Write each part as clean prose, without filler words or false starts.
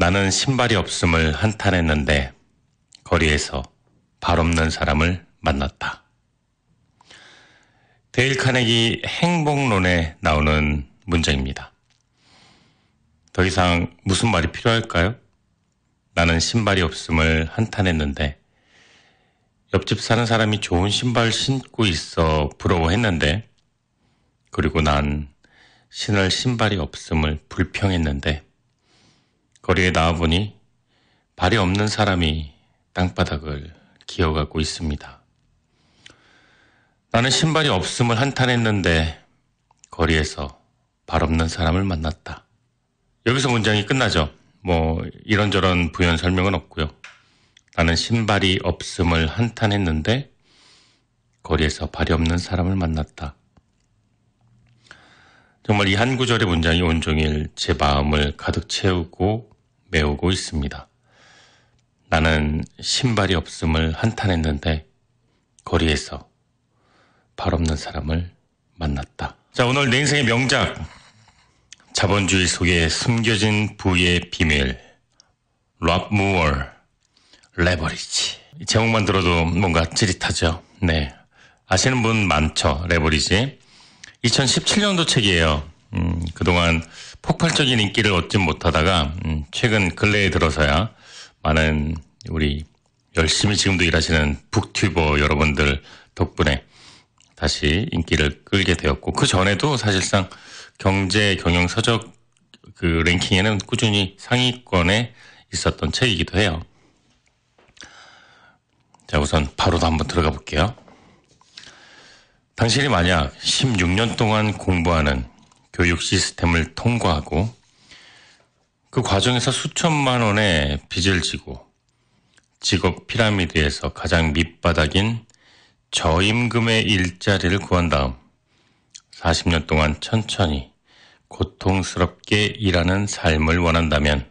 나는 신발이 없음을 한탄했는데 거리에서 발 없는 사람을 만났다. 데일 카네기 행복론에 나오는 문장입니다. 더 이상 무슨 말이 필요할까요? 나는 신발이 없음을 한탄했는데 옆집 사는 사람이 좋은 신발 신고 있어 부러워했는데 그리고 난 신을 신발이 없음을 불평했는데 거리에 나와보니 발이 없는 사람이 땅바닥을 기어가고 있습니다. 나는 신발이 없음을 한탄했는데 거리에서 발 없는 사람을 만났다. 여기서 문장이 끝나죠. 이런저런 부연 설명은 없고요. 나는 신발이 없음을 한탄했는데 거리에서 발이 없는 사람을 만났다. 정말 이 한 구절의 문장이 온종일 제 마음을 가득 채우고 메우고 있습니다. 나는 신발이 없음을 한탄했는데 거리에서 발 없는 사람을 만났다. 자, 오늘 내 인생의 명작, 자본주의 속에 숨겨진 부의 비밀, 랍 무어, 레버리지. 제목만 들어도 뭔가 찌릿하죠. 네, 아시는 분 많죠. 레버리지. 2017년도 책이에요. 그동안 폭발적인 인기를 얻지 못하다가 최근 근래에 들어서야 많은 우리 열심히 지금도 일하시는 북튜버 여러분들 덕분에 다시 인기를 끌게 되었고, 그 전에도 사실상 경제 경영 서적 그 랭킹에는 꾸준히 상위권에 있었던 책이기도 해요. 자, 우선 바로도 한번 들어가 볼게요. 당신이 만약 16년 동안 공부하는 교육 시스템을 통과하고 그 과정에서 수천만 원의 빚을 지고 직업 피라미드에서 가장 밑바닥인 저임금의 일자리를 구한 다음 40년 동안 천천히 고통스럽게 일하는 삶을 원한다면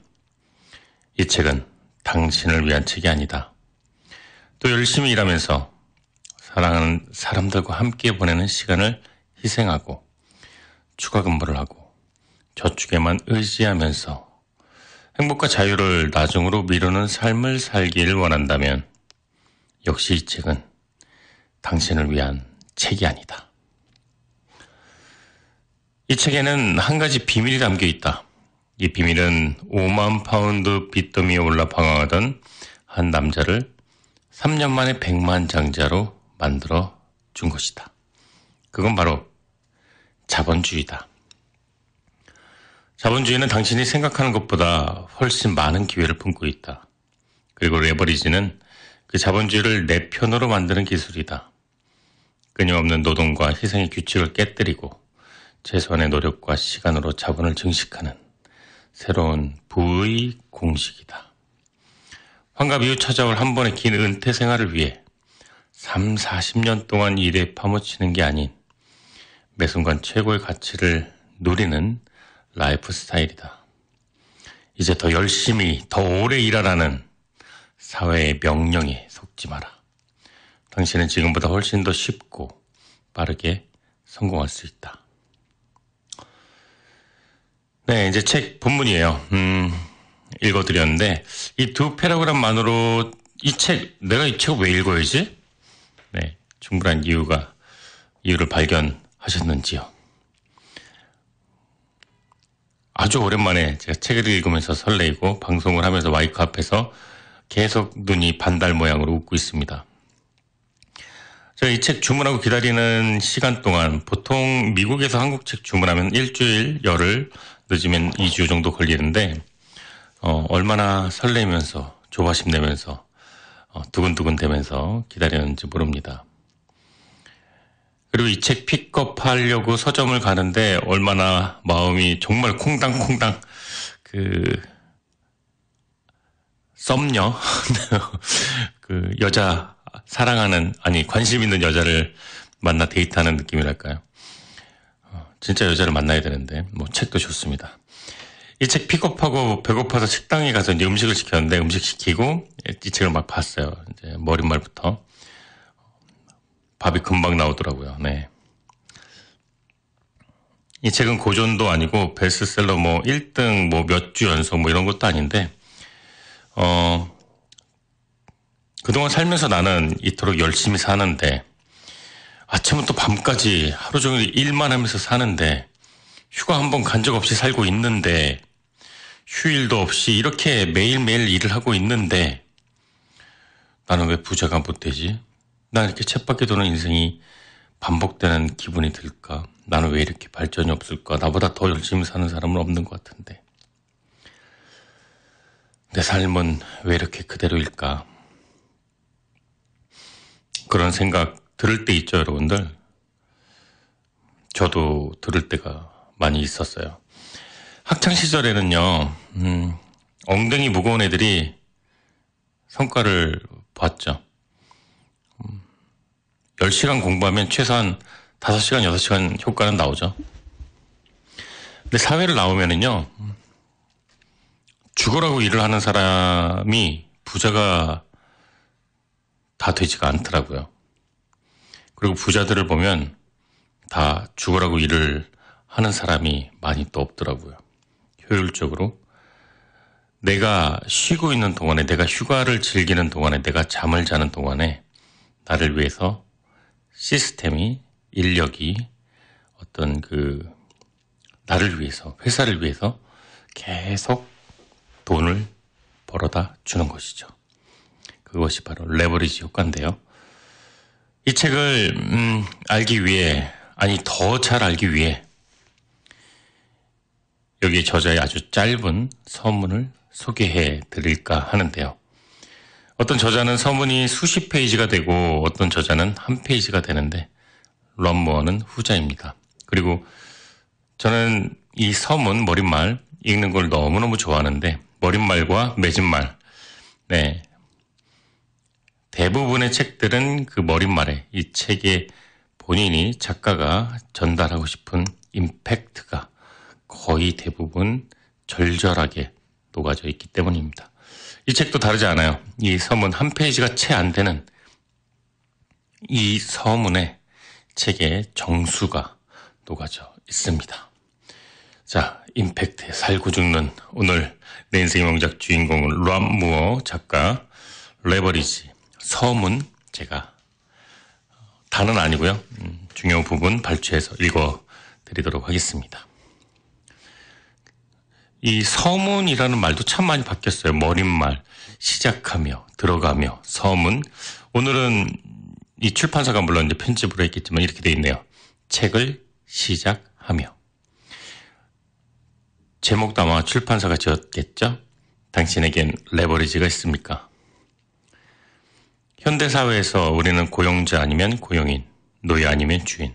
이 책은 당신을 위한 책이 아니다. 또 열심히 일하면서 사랑하는 사람들과 함께 보내는 시간을 희생하고 추가 근무를 하고 저축에만 의지하면서 행복과 자유를 나중으로 미루는 삶을 살기를 원한다면 역시 이 책은 당신을 위한 책이 아니다. 이 책에는 한 가지 비밀이 담겨 있다. 이 비밀은 5만 파운드 빚더미에 올라 방황하던 한 남자를 3년 만에 100만 장자로 만들어 준 것이다. 그건 바로 자본주의다. 자본주의는 당신이 생각하는 것보다 훨씬 많은 기회를 품고 있다. 그리고 레버리지는 그 자본주의를 내 편으로 만드는 기술이다. 끊임없는 노동과 희생의 규칙을 깨뜨리고 최소한의 노력과 시간으로 자본을 증식하는 새로운 부의 공식이다. 환갑 이후 찾아올 한 번의 긴 은퇴 생활을 위해 40년 동안 일에 파묻히는 게 아닌 매 순간 최고의 가치를 누리는 라이프 스타일이다. 이제 더 열심히, 더 오래 일하라는 사회의 명령에 속지 마라. 당신은 지금보다 훨씬 더 쉽고 빠르게 성공할 수 있다. 네, 이제 책 본문이에요. 읽어드렸는데 이 두 패러그램만으로 내가 이 책을 왜 읽어야지? 네, 충분한 이유를 발견하셨는지요? 아주 오랜만에 제가 책을 읽으면서 설레이고 방송을 하면서 마이크 앞에서 계속 눈이 반달 모양으로 웃고 있습니다. 제가 이 책 주문하고 기다리는 시간 동안 보통 미국에서 한국 책 주문하면 일주일, 열흘, 늦으면 2주 정도 걸리는데 얼마나 설레면서 조바심 내면서 두근두근 되면서 기다렸는지 모릅니다. 그리고 이 책 픽업하려고 서점을 가는데 얼마나 마음이 정말 콩당콩당 썸녀 여자 사랑하는 관심 있는 여자를 만나 데이트하는 느낌이랄까요. 진짜 여자를 만나야 되는데 책도 좋습니다. 이 책 픽업하고 배고파서 식당에 가서 이제 음식을 시켰는데 음식 시키고 이 책을 막 봤어요. 이제 머릿말부터 밥이 금방 나오더라고요. 네. 이 책은 고전도 아니고 베스트셀러 1등 몇 주 연속 이런 것도 아닌데 그동안 살면서 나는 이토록 열심히 사는데, 아침부터 밤까지 하루 종일 일만 하면서 사는데, 휴가 한 번 간 적 없이 살고 있는데, 휴일도 없이 이렇게 매일매일 일을 하고 있는데, 나는 왜 부자가 못 되지? 난 이렇게 쳇바퀴 도는 인생이 반복되는 기분이 들까? 나는 왜 이렇게 발전이 없을까? 나보다 더 열심히 사는 사람은 없는 것 같은데. 내 삶은 왜 이렇게 그대로일까? 그런 생각 들을 때 있죠, 여러분들? 저도 들을 때가 많이 있었어요. 학창시절에는요, 엉덩이 무거운 애들이 성과를 봤죠. 10시간 공부하면 최소한 5시간, 6시간 효과는 나오죠. 근데 사회를 나오면은요, 죽으라고 일을 하는 사람이 부자가 다 되지가 않더라고요. 그리고 부자들을 보면 다 죽으라고 일을 하는 사람이 많이 또 없더라고요. 효율적으로 내가 쉬고 있는 동안에, 내가 휴가를 즐기는 동안에, 내가 잠을 자는 동안에 나를 위해서 시스템이, 인력이 어떤 나를 위해서, 회사를 위해서 계속 돈을 벌어다 주는 것이죠. 그것이 바로 레버리지 효과인데요. 이 책을 알기 위해, 아니 더 잘 알기 위해 여기 저자의 아주 짧은 서문을 소개해 드릴까 하는데요. 어떤 저자는 서문이 수십 페이지가 되고 어떤 저자는 한 페이지가 되는데 런무어는 후자입니다. 그리고 저는 이 서문, 머릿말 읽는 걸 너무너무 좋아하는데 머릿말과 맺은말, 네, 대부분의 책들은 그 머릿말에 이 책에 본인이 작가가 전달하고 싶은 임팩트가 거의 대부분 절절하게 녹아져 있기 때문입니다. 이 책도 다르지 않아요. 이 서문 한 페이지가 채 안 되는 이 서문에 책의 정수가 녹아져 있습니다. 자, 임팩트에 살고 죽는 오늘 내 인생의 명작 주인공은 런무어 작가, 레버리지, 서문 제가 다는 아니고요. 중요한 부분 발췌해서 읽어드리도록 하겠습니다. 이 서문이라는 말도 참 많이 바뀌었어요. 머릿말, 시작하며, 들어가며, 서문. 오늘은 이 출판사가 물론 이제 편집으로 했겠지만 이렇게 돼 있네요. 책을 시작하며. 제목도 아마 출판사가 지었겠죠? 당신에겐 레버리지가 있습니까? 현대사회에서 우리는 고용자 아니면 고용인, 노예 아니면 주인,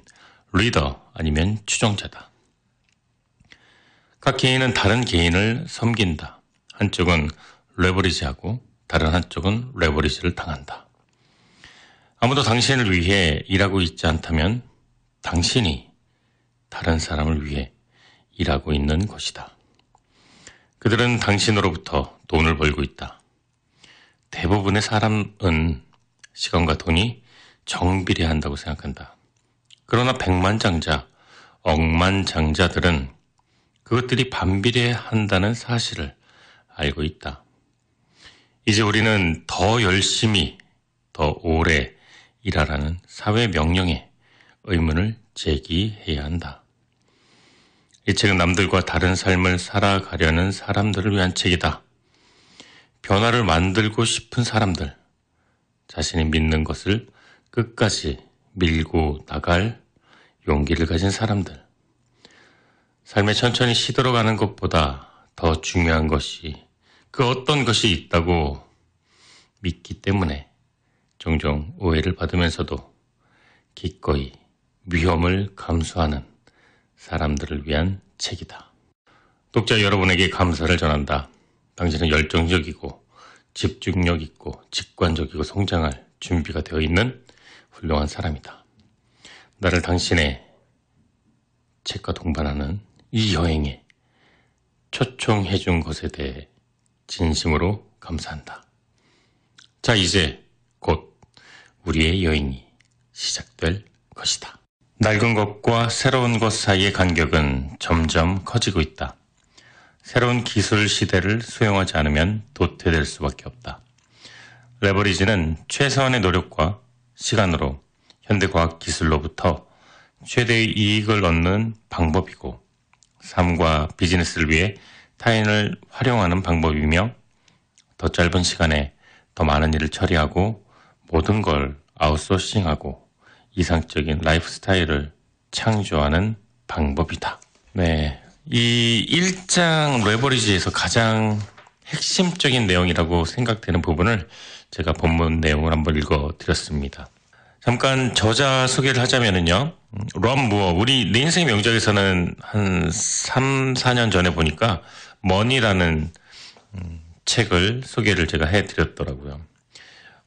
리더 아니면 추종자다. 각 개인은 다른 개인을 섬긴다. 한쪽은 레버리지하고 다른 한쪽은 레버리지를 당한다. 아무도 당신을 위해 일하고 있지 않다면 당신이 다른 사람을 위해 일하고 있는 것이다. 그들은 당신으로부터 돈을 벌고 있다. 대부분의 사람은 시간과 돈이 정비례한다고 생각한다. 그러나 백만장자, 억만장자들은 그것들이 반비례한다는 사실을 알고 있다. 이제 우리는 더 열심히, 더 오래 일하라는 사회 명령에 의문을 제기해야 한다. 이 책은 남들과 다른 삶을 살아가려는 사람들을 위한 책이다. 변화를 만들고 싶은 사람들, 자신이 믿는 것을 끝까지 밀고 나갈 용기를 가진 사람들, 삶에 천천히 시들어가는 것보다 더 중요한 것이 그 어떤 것이 있다고 믿기 때문에 종종 오해를 받으면서도 기꺼이 위험을 감수하는 사람들을 위한 책이다. 독자 여러분에게 감사를 전한다. 당신은 열정적이고 집중력 있고 직관적이고 성장할 준비가 되어 있는 훌륭한 사람이다. 나를 당신의 책과 동반하는 이 여행에 초청해 준 것에 대해 진심으로 감사한다. 자, 이제 곧 우리의 여행이 시작될 것이다. 낡은 것과 새로운 것 사이의 간격은 점점 커지고 있다. 새로운 기술 시대를 수용하지 않으면 도태될 수밖에 없다. 레버리지는 최소한의 노력과 시간으로 현대과학기술로부터 최대의 이익을 얻는 방법이고 삶과 비즈니스를 위해 타인을 활용하는 방법이며 더 짧은 시간에 더 많은 일을 처리하고 모든 걸 아웃소싱하고 이상적인 라이프 스타일을 창조하는 방법이다. 네, 이 1장 레버리지에서 가장 핵심적인 내용이라고 생각되는 부분을 제가 본문 내용을 한번 읽어드렸습니다. 잠깐 저자 소개를 하자면은요. 런 무어, 우리 내 인생 명작에서는 한 3, 4년 전에 보니까 머니라는 책을 소개를 제가 해드렸더라고요.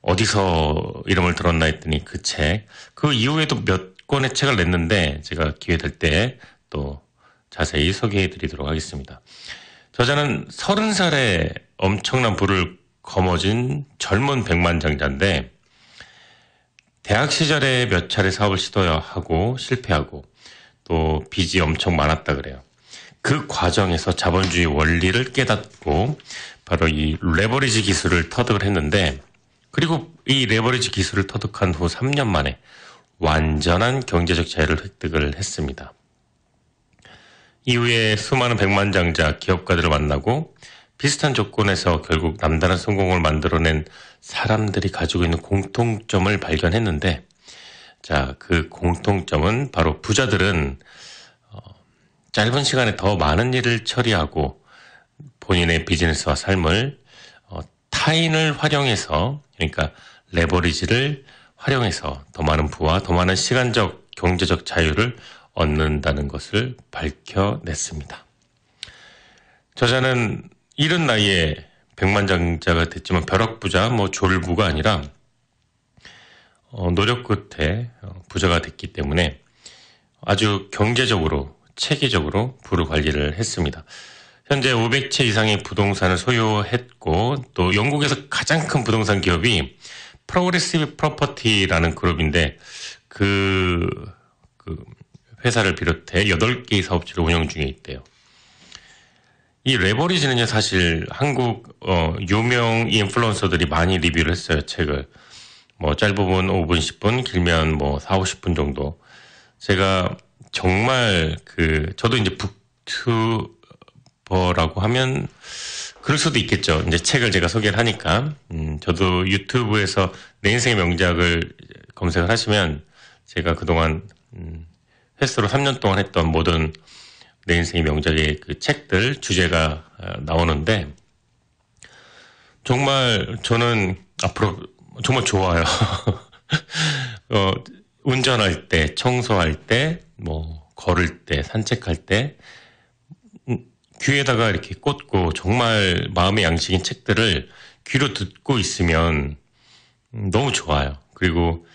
어디서 이름을 들었나 했더니 그 책, 그 이후에도 몇 권의 책을 냈는데 제가 기회 될 때 또 자세히 소개해드리도록 하겠습니다. 저자는 30살에 엄청난 부를 거머쥔 젊은 백만장자인데 대학 시절에 몇 차례 사업을 시도하고 실패하고 또 빚이 엄청 많았다 그래요. 그 과정에서 자본주의 원리를 깨닫고 바로 이 레버리지 기술을 터득을 했는데 그리고 이 레버리지 기술을 터득한 후 3년 만에 완전한 경제적 자유를 획득을 했습니다. 이후에 수많은 백만장자 기업가들을 만나고 비슷한 조건에서 결국 남다른 성공을 만들어낸 사람들이 가지고 있는 공통점을 발견했는데 자, 그 공통점은 바로 부자들은 짧은 시간에 더 많은 일을 처리하고 본인의 비즈니스와 삶을 타인을 활용해서 그러니까 레버리지를 활용해서 더 많은 부와 더 많은 시간적 경제적 자유를 얻는다는 것을 밝혀냈습니다. 저자는 이른 나이에 백만장자가 됐지만 벼락부자 졸부가 아니라 노력 끝에 부자가 됐기 때문에 아주 경제적으로 체계적으로 부를 관리를 했습니다. 현재 500채 이상의 부동산을 소유했고 또 영국에서 가장 큰 부동산 기업이 프로그레시브 프로퍼티라는 그룹인데 그 회사를 비롯해 8개의 사업체를 운영 중에 있대요. 이 레버리지는요, 사실 한국 유명 인플루언서들이 많이 리뷰를 했어요, 책을. 짧으면 5분, 10분, 길면 4, 50분 정도. 제가 정말 저도 이제 북튜버라고 하면 그럴 수도 있겠죠. 이제 책을 제가 소개를 하니까. 저도 유튜브에서 내 인생의 명작을 검색을 하시면 제가 그동안 횟수로 3년 동안 했던 모든 내 인생의 명작의 그 책들 주제가 나오는데 정말 저는 앞으로 정말 좋아요. 운전할 때, 청소할 때, 걸을 때, 산책할 때 귀에다가 이렇게 꽂고 정말 마음의 양식인 책들을 귀로 듣고 있으면 너무 좋아요. 그리고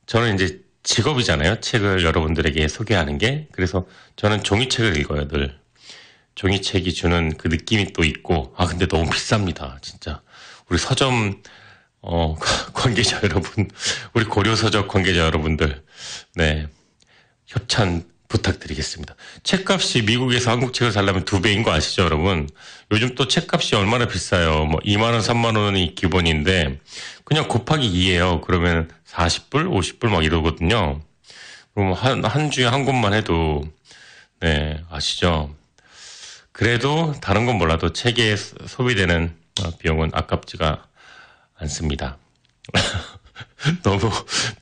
저는 이제 직업이잖아요. 책을 여러분들에게 소개하는 게. 그래서 저는 종이책을 읽어요, 늘. 종이책이 주는 그 느낌이 또 있고, 근데 너무 비쌉니다, 진짜. 우리 서점, 관계자 여러분, 우리 고려서적 관계자 여러분들, 네. 협찬 부탁드리겠습니다. 책값이 미국에서 한국 책을 사려면 2배인 거 아시죠, 여러분? 요즘 또 책값이 얼마나 비싸요. 2만 원, 3만 원이 기본인데 그냥 곱하기 2예요. 그러면 40불, 50불 막 이러거든요. 그럼 한 주에 한 권만 해도 네, 아시죠? 그래도 다른 건 몰라도 책에 소비되는 비용은 아깝지가 않습니다. 너무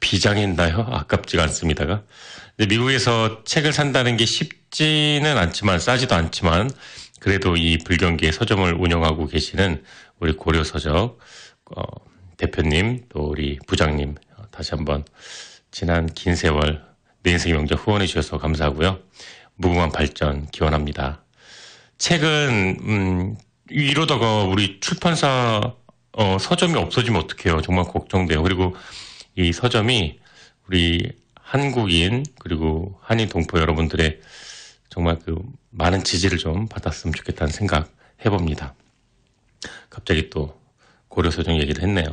비장했나요? 아깝지가 않습니다가. 미국에서 책을 산다는 게 쉽지는 않지만 싸지도 않지만 그래도 이 불경기의 서점을 운영하고 계시는 우리 고려서적 대표님 또 우리 부장님 다시 한번 지난 긴 세월 내 인생의 명작 후원해 주셔서 감사하고요. 무궁한 발전 기원합니다. 책은 이러다가 우리 출판사 서점이 없어지면 어떡해요. 정말 걱정돼요. 그리고 이 서점이 우리 한국인 그리고 한인 동포 여러분들의 정말 그 많은 지지를 좀 받았으면 좋겠다는 생각 해봅니다. 갑자기 또 고려서점 얘기를 했네요.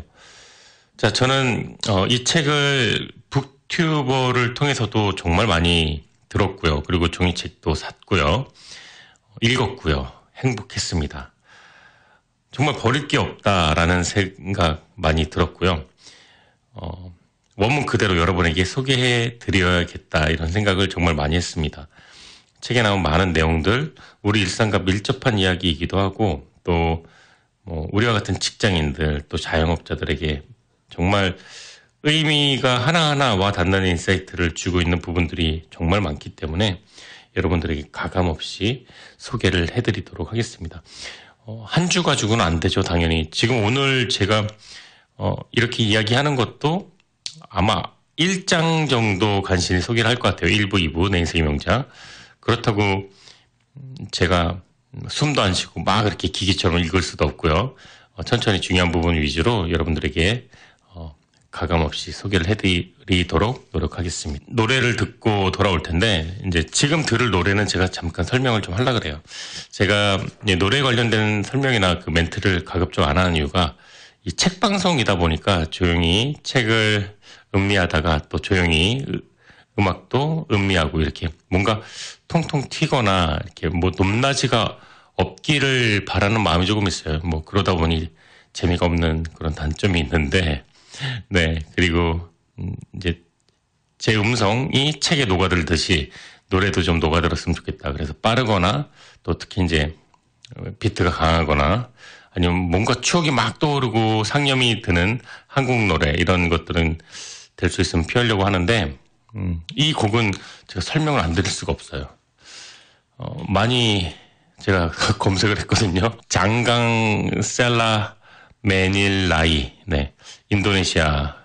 자, 저는 이 책을 북튜버를 통해서도 정말 많이 들었고요. 그리고 종이책도 샀고요. 읽었고요. 행복했습니다. 정말 버릴 게 없다라는 생각 많이 들었고요. 원문 그대로 여러분에게 소개해 드려야겠다 이런 생각을 정말 많이 했습니다. 책에 나온 많은 내용들, 우리 일상과 밀접한 이야기이기도 하고 또 우리와 같은 직장인들 또 자영업자들에게 정말 의미가 하나하나 와 닿는 인사이트를 주고 있는 부분들이 정말 많기 때문에 여러분들에게 가감없이 소개를 해드리도록 하겠습니다. 한 주 가지고는 안 되죠, 당연히. 지금 오늘 제가 이렇게 이야기하는 것도 아마 1장 정도 간신히 소개를 할 것 같아요. 1부, 2부, 내 인생의 명작. 그렇다고 제가 숨도 안 쉬고 막 그렇게 기계처럼 읽을 수도 없고요. 천천히 중요한 부분 위주로 여러분들에게 가감없이 소개를 해드리도록 노력하겠습니다. 노래를 듣고 돌아올 텐데 이제 지금 들을 노래는 제가 잠깐 설명을 좀 하려고 그래요. 제가 노래에 관련된 설명이나 그 멘트를 가급적 안 하는 이유가 이 책 방송이다 보니까 조용히 책을 음미하다가 또 조용히 음악도 음미하고 이렇게 뭔가 통통 튀거나 이렇게 높낮이가 없기를 바라는 마음이 조금 있어요. 그러다 보니 재미가 없는 그런 단점이 있는데, 네. 그리고, 이제, 제 음성이 책에 녹아들듯이 노래도 좀 녹아들었으면 좋겠다. 그래서 빠르거나, 또 특히 이제, 비트가 강하거나, 아니면 뭔가 추억이 막 떠오르고 상념이 드는 한국 노래, 이런 것들은 될 수 있으면 피하려고 하는데, 이 곡은 제가 설명을 안 드릴 수가 없어요. 많이 제가 검색을 했거든요. 장강 셀라 메닐라이, 네. 인도네시아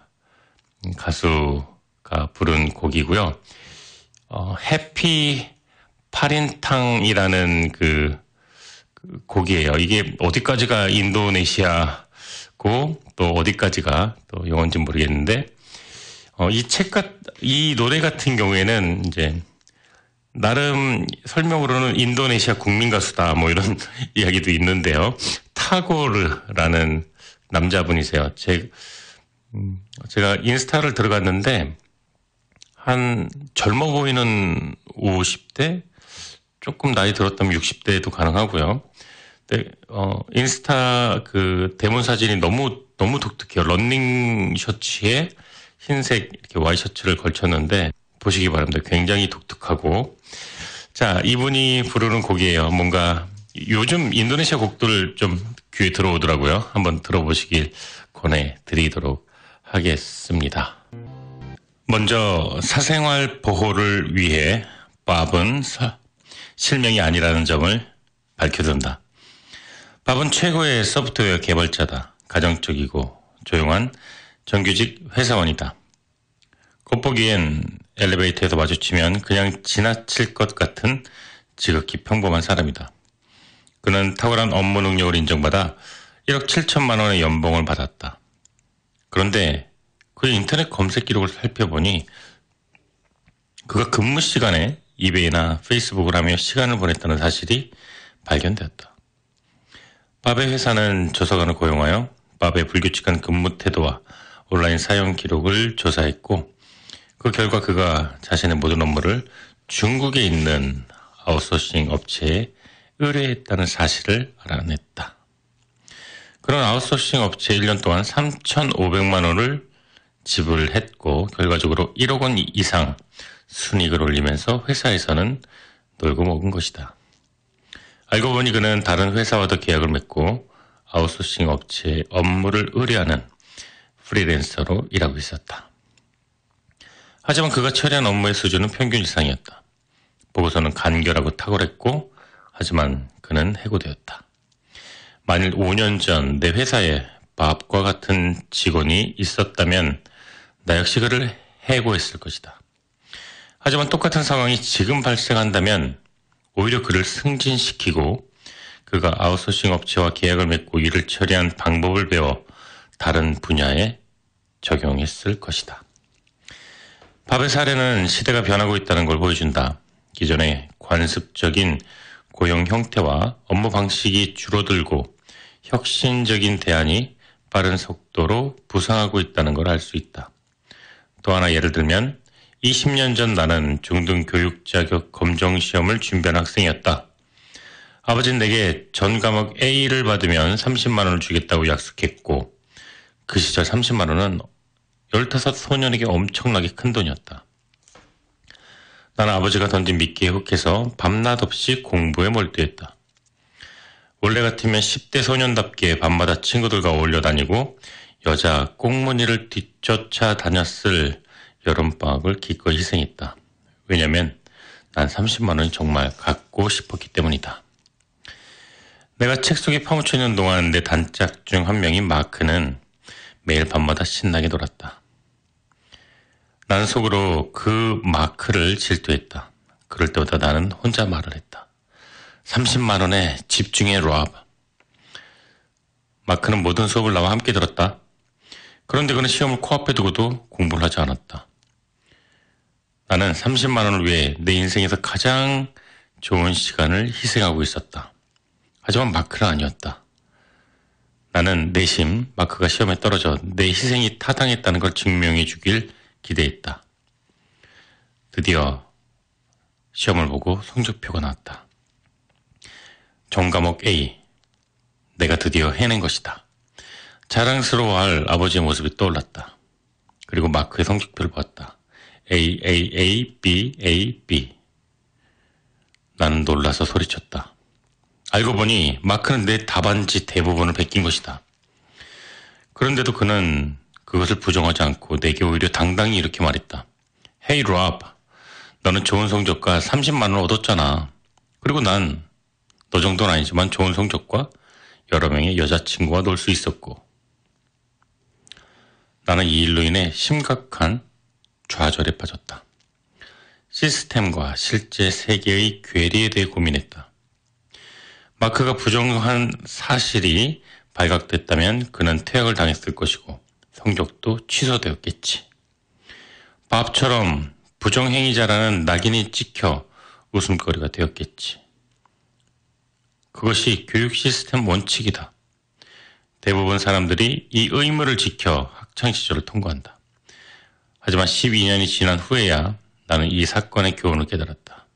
가수가 부른 곡이고요. 해피 파린탕이라는 그 곡이에요. 이게 어디까지가 인도네시아고 또 어디까지가 또 영어인지 모르겠는데, 이 노래 같은 경우에는 이제 나름 설명으로는 인도네시아 국민 가수다 이런 이야기도 있는데요. 타고르라는 남자분이세요. 제가 인스타를 들어갔는데 한 젊어 보이는 50대, 조금 나이 들었다면 60대도 가능하고요. 근데 인스타 그 대문 사진이 너무 독특해요. 러닝 셔츠에 흰색 이렇게 와이셔츠를 걸쳤는데 보시기 바랍니다. 굉장히 독특하고. 자, 이분이 부르는 곡이에요. 뭔가 요즘 인도네시아 곡들 좀 귀에 들어오더라고요. 한번 들어보시길 권해드리도록 하겠습니다. 먼저 사생활 보호를 위해 밥은 실명이 아니라는 점을 밝혀둔다. 밥은 최고의 소프트웨어 개발자다. 가정적이고 조용한 정규직 회사원이다. 겉보기엔 엘리베이터에서 마주치면 그냥 지나칠 것 같은 지극히 평범한 사람이다. 그는 탁월한 업무 능력을 인정받아 1억 7천만 원의 연봉을 받았다. 그런데 그의 인터넷 검색 기록을 살펴보니 그가 근무 시간에 이베이나 페이스북을 하며 시간을 보냈다는 사실이 발견되었다. 밥의 회사는 조사관을 고용하여 밥의 불규칙한 근무 태도와 온라인 사용 기록을 조사했고 그 결과 그가 자신의 모든 업무를 중국에 있는 아웃소싱 업체에 의뢰했다는 사실을 알아냈다. 그런 아웃소싱 업체에 1년 동안 3,500만 원을 지불했고 결과적으로 1억 원 이상 순이익을 올리면서 회사에서는 놀고 먹은 것이다. 알고 보니 그는 다른 회사와도 계약을 맺고 아웃소싱 업체에 업무를 의뢰하는 프리랜서로 일하고 있었다. 하지만 그가 처리한 업무의 수준은 평균 이상이었다. 보고서는 간결하고 탁월했고 하지만 그는 해고되었다. 만일 5년 전 내 회사에 밥과 같은 직원이 있었다면 나 역시 그를 해고했을 것이다. 하지만 똑같은 상황이 지금 발생한다면 오히려 그를 승진시키고 그가 아웃소싱 업체와 계약을 맺고 일을 처리한 방법을 배워 다른 분야에 적용했을 것이다. 밥의 사례는 시대가 변하고 있다는 걸 보여준다. 기존의 관습적인 고용 형태와 업무 방식이 줄어들고 혁신적인 대안이 빠른 속도로 부상하고 있다는 걸 알 수 있다. 또 하나 예를 들면 20년 전 나는 중등 교육 자격 검정 시험을 준비한 학생이었다. 아버지는 내게 전 과목 A를 받으면 30만 원을 주겠다고 약속했고 그 시절 30만 원은 15 소년에게 엄청나게 큰 돈이었다. 나는 아버지가 던진 미끼에 혹해서 밤낮 없이 공부에 몰두했다. 원래 같으면 10대 소년답게 밤마다 친구들과 어울려 다니고 여자 꽁무니를 뒤쫓아 다녔을 여름방학을 기꺼이 희생했다. 왜냐면 난 30만 원이 정말 갖고 싶었기 때문이다. 내가 책 속에 파묻혀 있는 동안 내 단짝 중 한 명인 마크는 매일 밤마다 신나게 놀았다. 나는 속으로 그 마크를 질투했다. 그럴 때마다 나는 혼자 말을 했다. 30만 원에 집중해 랍. 마크는 모든 수업을 나와 함께 들었다. 그런데 그는 시험을 코앞에 두고도 공부를 하지 않았다. 나는 30만 원을 위해 내 인생에서 가장 좋은 시간을 희생하고 있었다. 하지만 마크는 아니었다. 나는 내심 마크가 시험에 떨어져 내 희생이 타당했다는 걸 증명해 주길 기대했다. 드디어 시험을 보고 성적표가 나왔다. 전과목 A. 내가 드디어 해낸 것이다. 자랑스러워할 아버지의 모습이 떠올랐다. 그리고 마크의 성적표를 보았다. A, A, A, B, A, B. 나는 놀라서 소리쳤다. 알고 보니 마크는 내 답안지 대부분을 베낀 것이다. 그런데도 그는 그것을 부정하지 않고 내게 오히려 당당히 이렇게 말했다. Hey, Rob. 너는 좋은 성적과 30만 원을 얻었잖아. 그리고 난 너 정도는 아니지만 좋은 성적과 여러 명의 여자친구와 놀 수 있었고. 나는 이 일로 인해 심각한 좌절에 빠졌다. 시스템과 실제 세계의 괴리에 대해 고민했다. 마크가 부정한 사실이 발각됐다면 그는 퇴학을 당했을 것이고 성적도 취소되었겠지. 밥처럼 부정행위자라는 낙인이 찍혀 웃음거리가 되었겠지. 그것이 교육 시스템 원칙이다. 대부분 사람들이 이 의무를 지켜 학창시절을 통과한다. 하지만 12년이 지난 후에야 나는 이 사건의 교훈을 깨달았다.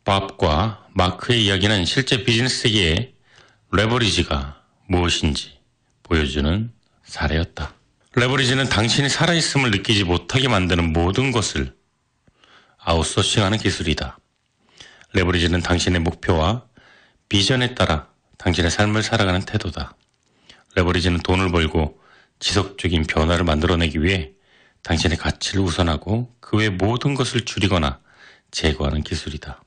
밥과 마크의 이야기는 실제 비즈니스 세계의 레버리지가 무엇인지 보여주는 사례였다. 레버리지는 당신이 살아있음을 느끼지 못하게 만드는 모든 것을 아웃소싱하는 기술이다. 레버리지는 당신의 목표와 비전에 따라 당신의 삶을 살아가는 태도다. 레버리지는 돈을 벌고 지속적인 변화를 만들어내기 위해 당신의 가치를 우선하고 그 외 모든 것을 줄이거나 제거하는 기술이다.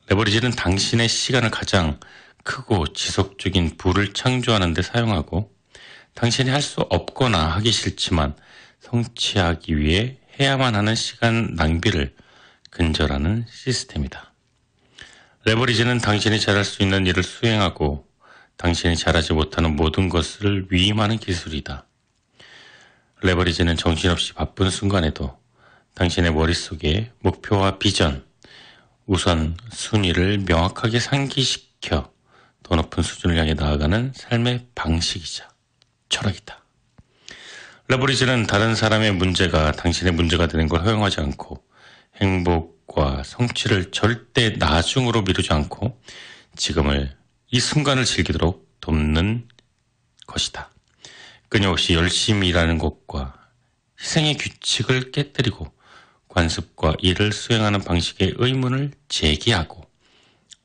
레버리지는 당신의 시간을 가장 크고 지속적인 부를 창조하는 데 사용하고 당신이 할 수 없거나 하기 싫지만 성취하기 위해 해야만 하는 시간 낭비를 근절하는 시스템이다. 레버리지는 당신이 잘할 수 있는 일을 수행하고 당신이 잘하지 못하는 모든 것을 위임하는 기술이다. 레버리지는 정신없이 바쁜 순간에도 당신의 머릿속에 목표와 비전, 우선 순위를 명확하게 상기시켜 더 높은 수준을 향해 나아가는 삶의 방식이자 철학이다. 레버리지는 다른 사람의 문제가 당신의 문제가 되는 걸 허용하지 않고 행복과 성취를 절대 나중으로 미루지 않고 지금을 이 순간을 즐기도록 돕는 것이다. 끊임없이 열심히 일하는 것과 희생의 규칙을 깨뜨리고 관습과 일을 수행하는 방식의 의문을 제기하고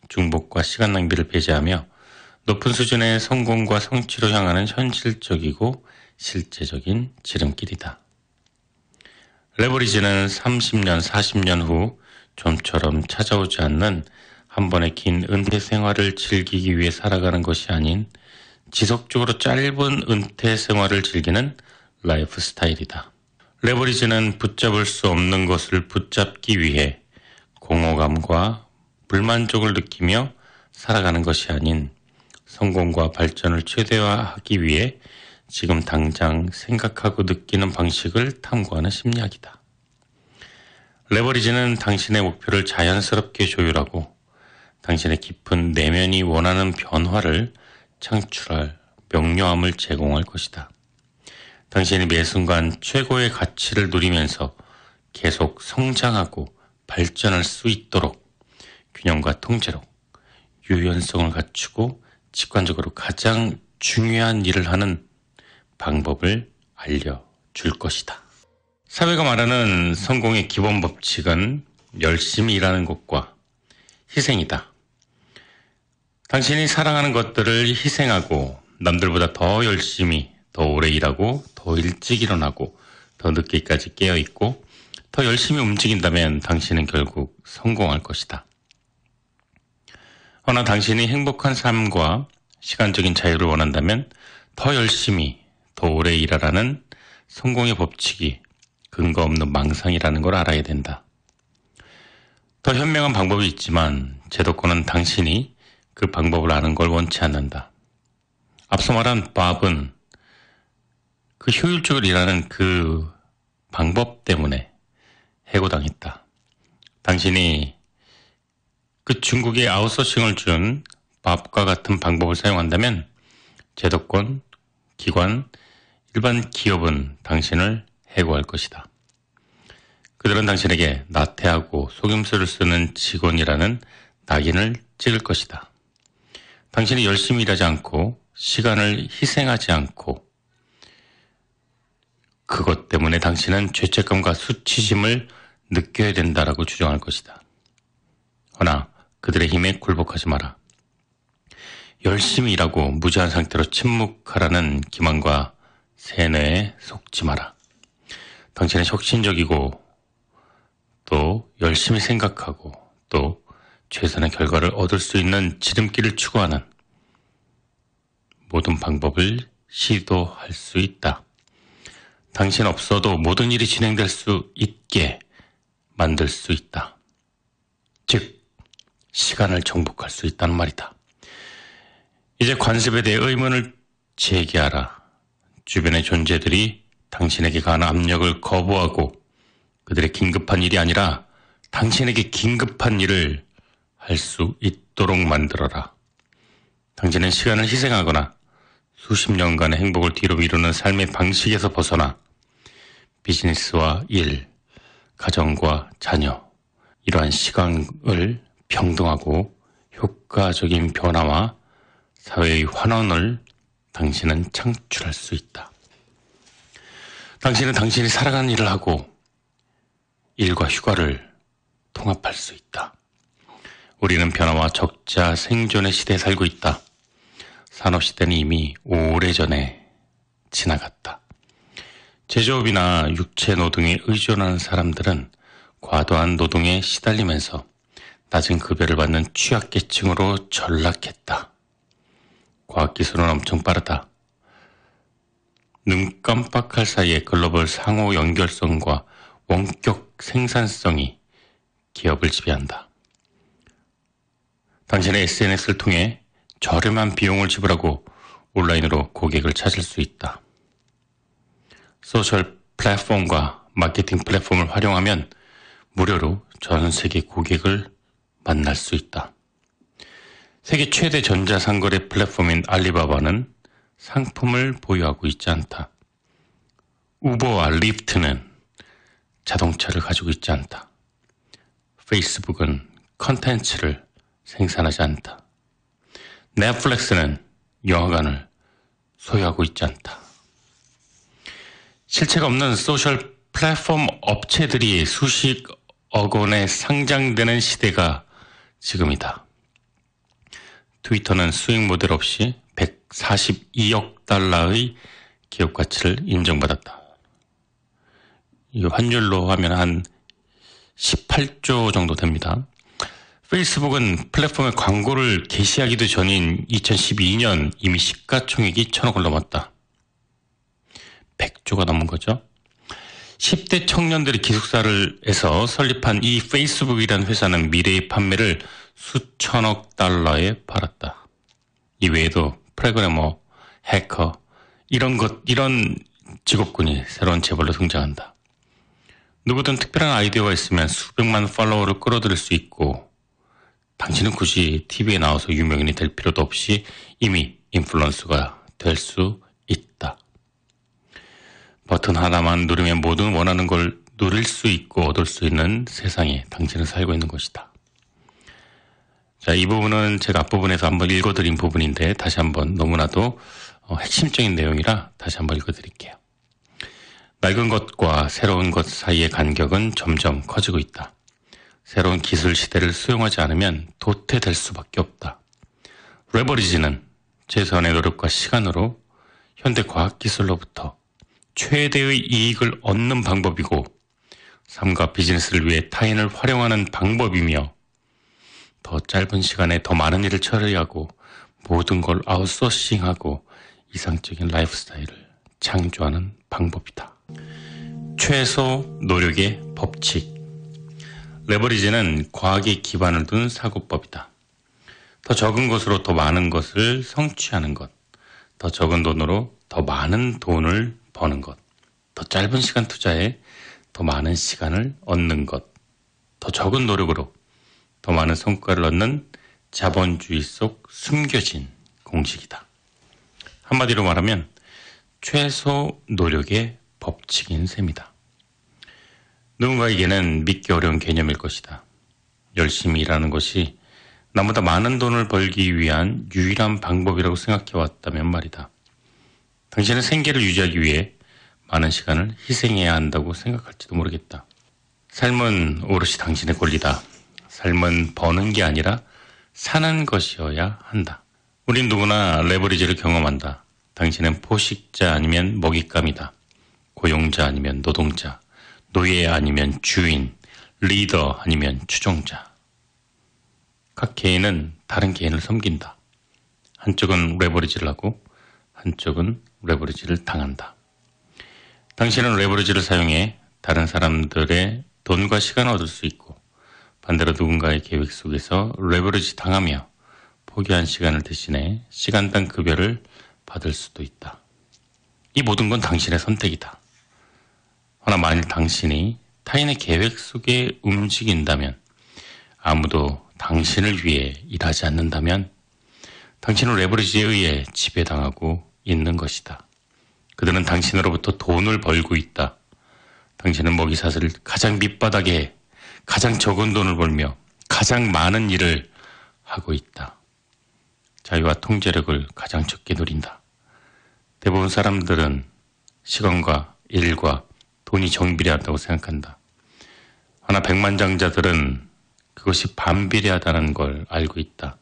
중복과 시간 낭비를 배제하며 높은 수준의 성공과 성취로 향하는 현실적이고 실제적인 지름길이다. 레버리지는 30년, 40년 후 좀처럼 찾아오지 않는 한 번의 긴 은퇴 생활을 즐기기 위해 살아가는 것이 아닌 지속적으로 짧은 은퇴 생활을 즐기는 라이프 스타일이다. 레버리지는 붙잡을 수 없는 것을 붙잡기 위해 공허감과 불만족을 느끼며 살아가는 것이 아닌 성공과 발전을 최대화하기 위해 지금 당장 생각하고 느끼는 방식을 탐구하는 심리학이다. 레버리지는 당신의 목표를 자연스럽게 조율하고 당신의 깊은 내면이 원하는 변화를 창출할 명료함을 제공할 것이다. 당신이 매 순간 최고의 가치를 누리면서 계속 성장하고 발전할 수 있도록 균형과 통제로 유연성을 갖추고 직관적으로 가장 중요한 일을 하는 방법을 알려줄 것이다. 사회가 말하는 성공의 기본 법칙은 열심히 일하는 것과 희생이다. 당신이 사랑하는 것들을 희생하고 남들보다 더 열심히, 더 오래 일하고, 더 일찍 일어나고, 더 늦게까지 깨어있고, 더 열심히 움직인다면 당신은 결국 성공할 것이다. 허나 당신이 행복한 삶과 시간적인 자유를 원한다면 더 열심히, 더 오래 일하라는 성공의 법칙이 근거 없는 망상이라는 걸 알아야 된다. 더 현명한 방법이 있지만 제도권은 당신이 그 방법을 아는 걸 원치 않는다. 앞서 말한 밥은 그 효율적으로 일하는 그 방법 때문에 해고당했다. 당신이 그 중국의 아웃소싱을 준 밥과 같은 방법을 사용한다면 제도권, 기관, 일반 기업은 당신을 해고할 것이다. 그들은 당신에게 나태하고 속임수를 쓰는 직원이라는 낙인을 찍을 것이다. 당신이 열심히 일하지 않고 시간을 희생하지 않고 그것 때문에 당신은 죄책감과 수치심을 느껴야 된다라고 주장할 것이다. 허나 그들의 힘에 굴복하지 마라. 열심히 일하고 무지한 상태로 침묵하라는 기만과 세뇌에 속지 마라. 당신은 혁신적이고 또 열심히 생각하고 또 최선의 결과를 얻을 수 있는 지름길을 추구하는 모든 방법을 시도할 수 있다. 당신 없어도 모든 일이 진행될 수 있게 만들 수 있다. 즉, 시간을 정복할 수 있다는 말이다. 이제 관습에 대해 의문을 제기하라. 주변의 존재들이 당신에게 가하는 압력을 거부하고 그들의 긴급한 일이 아니라 당신에게 긴급한 일을 할 수 있도록 만들어라. 당신은 시간을 희생하거나 수십 년간의 행복을 뒤로 미루는 삶의 방식에서 벗어나 비즈니스와 일, 가정과 자녀, 이러한 시간을 평등하고 효과적인 변화와 사회의 환원을 당신은 창출할 수 있다. 당신은 당신이 살아가는 일을 하고 일과 휴가를 통합할 수 있다. 우리는 변화와 적자 생존의 시대에 살고 있다. 산업시대는 이미 오래전에 지나갔다. 제조업이나 육체노동에 의존하는 사람들은 과도한 노동에 시달리면서 낮은 급여를 받는 취약계층으로 전락했다. 과학기술은 엄청 빠르다. 눈 깜빡할 사이에 글로벌 상호 연결성과 원격 생산성이 기업을 지배한다. 당신의 SNS를 통해 저렴한 비용을 지불하고 온라인으로 고객을 찾을 수 있다. 소셜 플랫폼과 마케팅 플랫폼을 활용하면 무료로 전 세계 고객을 만날 수 있다. 세계 최대 전자상거래 플랫폼인 알리바바는 상품을 보유하고 있지 않다. 우버와 리프트는 자동차를 가지고 있지 않다. 페이스북은 컨텐츠를 생산하지 않다. 넷플릭스는 영화관을 소유하고 있지 않다. 실체가 없는 소셜 플랫폼 업체들이 수십억 원에 상장되는 시대가 지금이다. 트위터는 수익 모델 없이 142억 달러의 기업 가치를 인정받았다. 이거 환율로 하면 한 18조 정도 됩니다. 페이스북은 플랫폼에 광고를 게시하기도 전인 2012년 이미 시가총액이 1,000억을 넘었다. 100조가 넘은 거죠. 10대 청년들이 기숙사를 해서 설립한 이 페이스북이라는 회사는 미래의 판매를 수천억 달러에 팔았다. 이 외에도 프로그래머, 해커, 이런 직업군이 새로운 재벌로 등장한다. 누구든 특별한 아이디어가 있으면 수백만 팔로워를 끌어들일 수 있고 당신은 굳이 TV에 나와서 유명인이 될 필요도 없이 이미 인플루언서가 될 수 있다. 버튼 하나만 누르면 모든 원하는 걸 누릴 수 있고 얻을 수 있는 세상에 당신은 살고 있는 것이다. 자, 이 부분은 제가 앞부분에서 한번 읽어드린 부분인데 다시 한번 너무나도 핵심적인 내용이라 다시 한번 읽어드릴게요. 낡은 것과 새로운 것 사이의 간격은 점점 커지고 있다. 새로운 기술 시대를 수용하지 않으면 도태될 수밖에 없다. 레버리지는 최소한의 노력과 시간으로 현대 과학기술로부터 최대의 이익을 얻는 방법이고 삶과 비즈니스를 위해 타인을 활용하는 방법이며 더 짧은 시간에 더 많은 일을 처리하고 모든 걸 아웃소싱하고 이상적인 라이프 스타일을 창조하는 방법이다. 최소 노력의 법칙. 레버리지는 과학에 기반을 둔 사고법이다. 더 적은 것으로 더 많은 것을 성취하는 것, 더 적은 돈으로 더 많은 돈을 버는 것, 더 짧은 시간 투자에 더 많은 시간을 얻는 것, 더 적은 노력으로 더 많은 성과를 얻는 자본주의 속 숨겨진 공식이다. 한마디로 말하면 최소 노력의 법칙인 셈이다. 누군가에게는 믿기 어려운 개념일 것이다. 열심히 일하는 것이 나보다 많은 돈을 벌기 위한 유일한 방법이라고 생각해왔다면 말이다. 당신은 생계를 유지하기 위해 많은 시간을 희생해야 한다고 생각할지도 모르겠다. 삶은 오롯이 당신의 권리다. 삶은 버는 게 아니라 사는 것이어야 한다. 우린 누구나 레버리지를 경험한다. 당신은 포식자 아니면 먹잇감이다. 고용자 아니면 노동자, 노예 아니면 주인, 리더 아니면 추종자. 각 개인은 다른 개인을 섬긴다. 한쪽은 레버리지를 하고 한쪽은 레버리지를 당한다. 당신은 레버리지를 사용해 다른 사람들의 돈과 시간을 얻을 수 있고 반대로 누군가의 계획 속에서 레버리지 당하며 포기한 시간을 대신해 시간당 급여를 받을 수도 있다. 이 모든 건 당신의 선택이다. 허나 만일 당신이 타인의 계획 속에 움직인다면, 아무도 당신을 위해 일하지 않는다면 당신은 레버리지에 의해 지배당하고 있는 것이다. 그들은 당신으로부터 돈을 벌고 있다. 당신은 먹이사슬을 가장 밑바닥에 가장 적은 돈을 벌며 가장 많은 일을 하고 있다. 자유와 통제력을 가장 적게 누린다. 대부분 사람들은 시간과 일과 돈이 정비례하다고 생각한다. 하나 백만장자들은 그것이 반비례하다는 걸 알고 있다.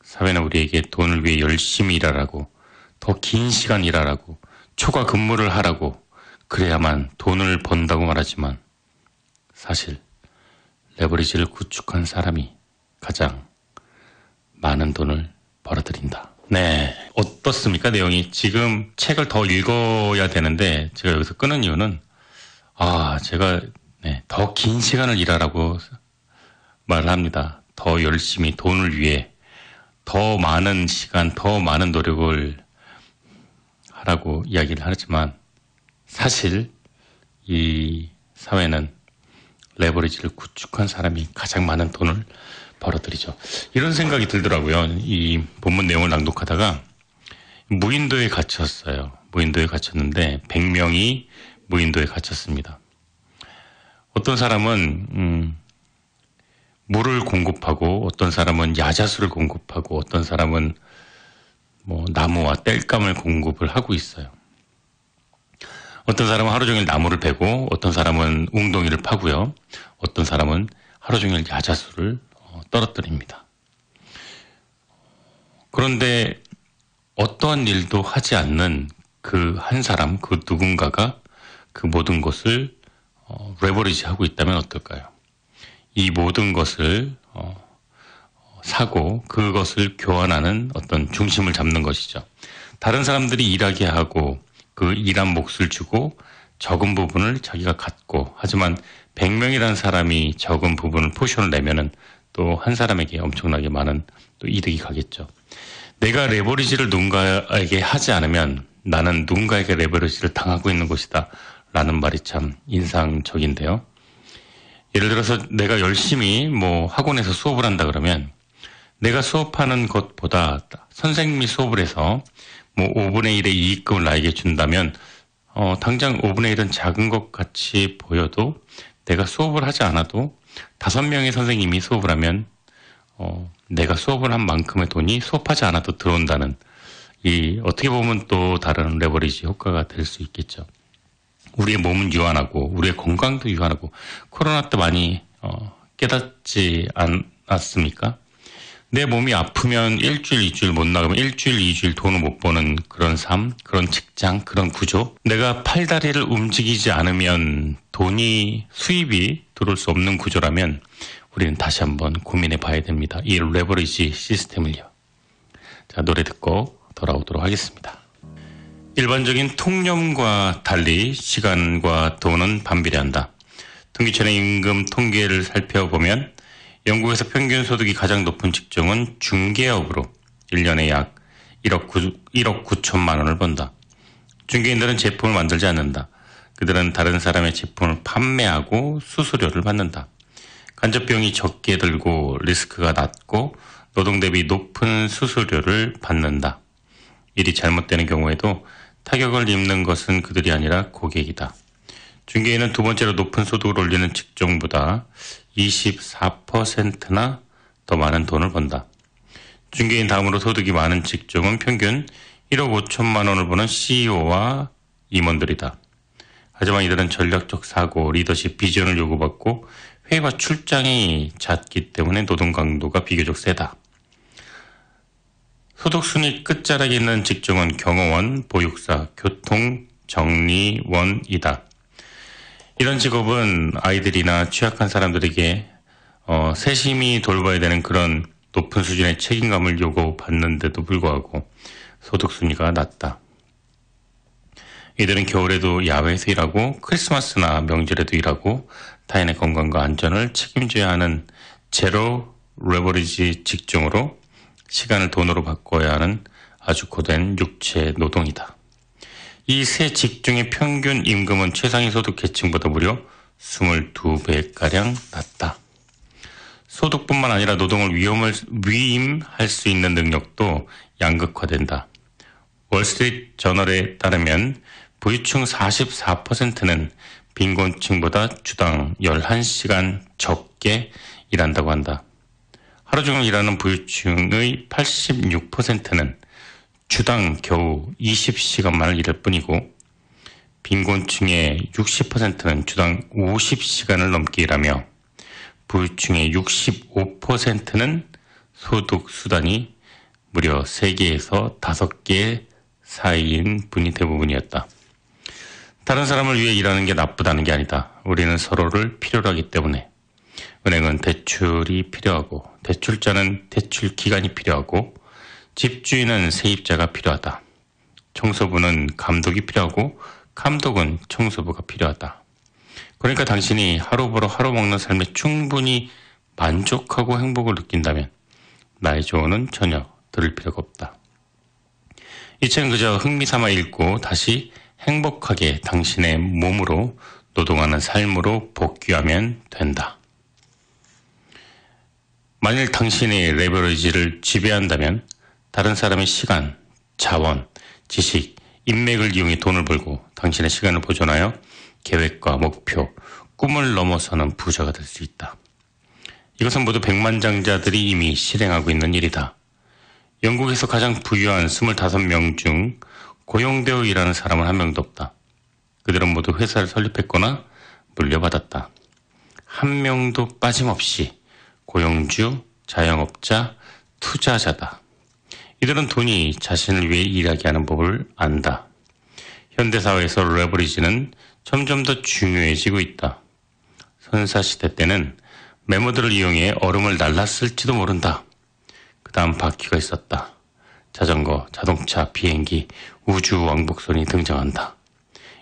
사회는 우리에게 돈을 위해 열심히 일하라고, 더 긴 시간 일하라고, 초과 근무를 하라고, 그래야만 돈을 번다고 말하지만 사실 레버리지를 구축한 사람이 가장 많은 돈을 벌어들인다. 네, 어떻습니까? 내용이. 지금 책을 더 읽어야 되는데 제가 여기서 끊은 이유는 제가 더 긴 시간을 일하라고 말을 합니다. 더 열심히 돈을 위해 더 많은 시간, 더 많은 노력을 하라고 이야기를 하지만 사실 이 사회는 레버리지를 구축한 사람이 가장 많은 돈을 벌어들이죠. 이런 생각이 들더라고요. 이 본문 내용을 낭독하다가 무인도에 갇혔어요. 무인도에 갇혔는데 100명이 무인도에 갇혔습니다. 어떤 사람은 물을 공급하고, 어떤 사람은 야자수를 공급하고, 어떤 사람은 나무와 땔감을 공급을 하고 있어요. 어떤 사람은 하루 종일 나무를 베고, 어떤 사람은 웅덩이를 파고요. 어떤 사람은 하루 종일 야자수를 떨어뜨립니다. 그런데 어떠한 일도 하지 않는 그 한 사람, 그 누군가가 그 모든 것을 레버리지 하고 있다면 어떨까요? 이 모든 것을 사고 그것을 교환하는 어떤 중심을 잡는 것이죠. 다른 사람들이 일하게 하고 그 일한 몫을 주고 적은 부분을 자기가 갖고, 하지만 100명이라는 사람이 적은 부분을 포션을 내면은 또 한 사람에게 엄청나게 많은 또 이득이 가겠죠. 내가 레버리지를 누군가에게 하지 않으면 나는 누군가에게 레버리지를 당하고 있는 것이다 라는 말이 참 인상적인데요. 예를 들어서 내가 열심히 학원에서 수업을 한다 그러면 내가 수업하는 것보다 선생님이 수업을 해서 5분의 1의 이익금을 나에게 준다면 당장 5분의 1은 작은 것 같이 보여도 내가 수업을 하지 않아도 5명의 선생님이 수업을 하면 내가 수업을 한 만큼의 돈이 수업하지 않아도 들어온다는 이 어떻게 보면 또 다른 레버리지 효과가 될 수 있겠죠. 우리의 몸은 유한하고 우리의 건강도 유한하고 코로나 때 많이 깨닫지 않았습니까? 내 몸이 아프면 일주일, 이주일 못 나가면 일주일, 이주일 돈을 못 버는 그런 삶, 그런 직장, 그런 구조. 내가 팔다리를 움직이지 않으면 수입이 들어올 수 없는 구조라면 우리는 다시 한번 고민해 봐야 됩니다. 이 레버리지 시스템을요. 자, 노래 듣고 돌아오도록 하겠습니다. 일반적인 통념과 달리 시간과 돈은 반비례한다. 통계청의 임금 통계를 살펴보면 영국에서 평균 소득이 가장 높은 직종은 중개업으로 1년에 약 1억 9천만 원을 번다. 중개인들은 제품을 만들지 않는다. 그들은 다른 사람의 제품을 판매하고 수수료를 받는다. 간접비용이 적게 들고 리스크가 낮고 노동 대비 높은 수수료를 받는다. 일이 잘못되는 경우에도 타격을 입는 것은 그들이 아니라 고객이다. 중개인은 두 번째로 높은 소득을 올리는 직종보다 24%나 더 많은 돈을 번다. 중개인 다음으로 소득이 많은 직종은 평균 1억 5천만 원을 버는 CEO와 임원들이다. 하지만 이들은 전략적 사고, 리더십, 비전을 요구받고 회의와 출장이 잦기 때문에 노동 강도가 비교적 세다. 소득순위 끝자락에 있는 직종은 경호원, 보육사, 교통, 정리원이다. 이런 직업은 아이들이나 취약한 사람들에게 세심히 돌봐야 되는 그런 높은 수준의 책임감을 요구받는데도 불구하고 소득순위가 낮다. 이들은 겨울에도 야외에서 일하고 크리스마스나 명절에도 일하고 타인의 건강과 안전을 책임져야 하는 제로 레버리지 직종으로 시간을 돈으로 바꿔야 하는 아주 고된 육체 노동이다. 이 세 직종의 평균 임금은 최상위 소득 계층보다 무려 22배가량 낮다. 소득뿐만 아니라 노동을 위임할 수 있는 능력도 양극화된다. 월스트리트 저널에 따르면 부유층 44%는 빈곤층보다 주당 11시간 적게 일한다고 한다. 하루 종일 일하는 부유층의 86%는 주당 겨우 20시간만을 일할 뿐이고 빈곤층의 60%는 주당 50시간을 넘게 일하며 부유층의 65%는 소득 수단이 무려 3개에서 5개 사이인 분이 대부분이었다. 다른 사람을 위해 일하는 게 나쁘다는 게 아니다. 우리는 서로를 필요로 하기 때문에 은행은 대출이 필요하고 대출자는 대출 기간이 필요하고 집주인은 세입자가 필요하다. 청소부는 감독이 필요하고 감독은 청소부가 필요하다. 그러니까 당신이 하루 벌어 하루 먹는 삶에 충분히 만족하고 행복을 느낀다면 나의 조언은 전혀 들을 필요가 없다. 이 책은 그저 흥미삼아 읽고 다시 행복하게 당신의 몸으로 노동하는 삶으로 복귀하면 된다. 만일 당신이 레버리지를 지배한다면 다른 사람의 시간, 자원, 지식, 인맥을 이용해 돈을 벌고 당신의 시간을 보존하여 계획과 목표, 꿈을 넘어서는 부자가 될 수 있다. 이것은 모두 백만장자들이 이미 실행하고 있는 일이다. 영국에서 가장 부유한 25명 중 고용되어 일하는 사람은 한 명도 없다. 그들은 모두 회사를 설립했거나 물려받았다. 한 명도 빠짐없이 고용주, 자영업자, 투자자다. 이들은 돈이 자신을 위해 일하게 하는 법을 안다. 현대사회에서 레버리지는 점점 더 중요해지고 있다. 선사시대 때는 메모들을 이용해 얼음을 날랐을지도 모른다. 그 다음 바퀴가 있었다. 자전거, 자동차, 비행기, 우주 왕복선이 등장한다.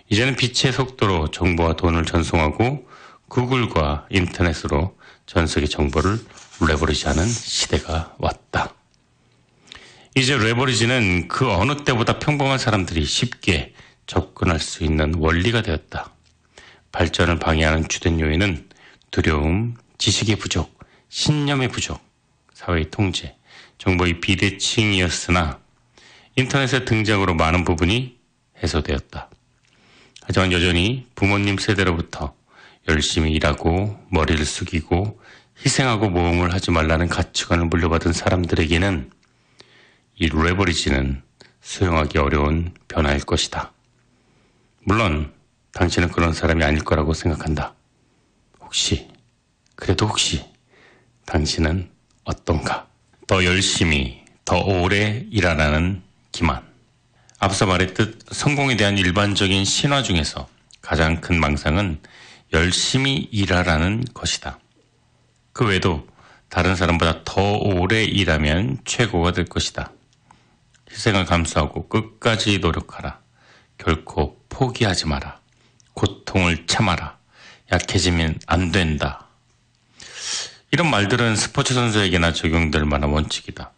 이제는 빛의 속도로 정보와 돈을 전송하고 구글과 인터넷으로 전 세계 정보를 레버리지하는 시대가 왔다. 이제 레버리지는 그 어느 때보다 평범한 사람들이 쉽게 접근할 수 있는 원리가 되었다. 발전을 방해하는 주된 요인은 두려움, 지식의 부족, 신념의 부족, 사회의 통제, 정보의 비대칭이었으나 인터넷의 등장으로 많은 부분이 해소되었다. 하지만 여전히 부모님 세대로부터 열심히 일하고 머리를 숙이고 희생하고 모험을 하지 말라는 가치관을 물려받은 사람들에게는 이 레버리지는 수용하기 어려운 변화일 것이다. 물론 당신은 그런 사람이 아닐 거라고 생각한다. 그래도 혹시 당신은 어떤가? 더 열심히, 더 오래 일하라는 기만. 앞서 말했듯 성공에 대한 일반적인 신화 중에서 가장 큰 망상은 열심히 일하라는 것이다. 그 외에도 다른 사람보다 더 오래 일하면 최고가 될 것이다. 희생을 감수하고 끝까지 노력하라. 결코 포기하지 마라. 고통을 참아라. 약해지면 안 된다. 이런 말들은 스포츠 선수에게나 적용될 만한 원칙이다.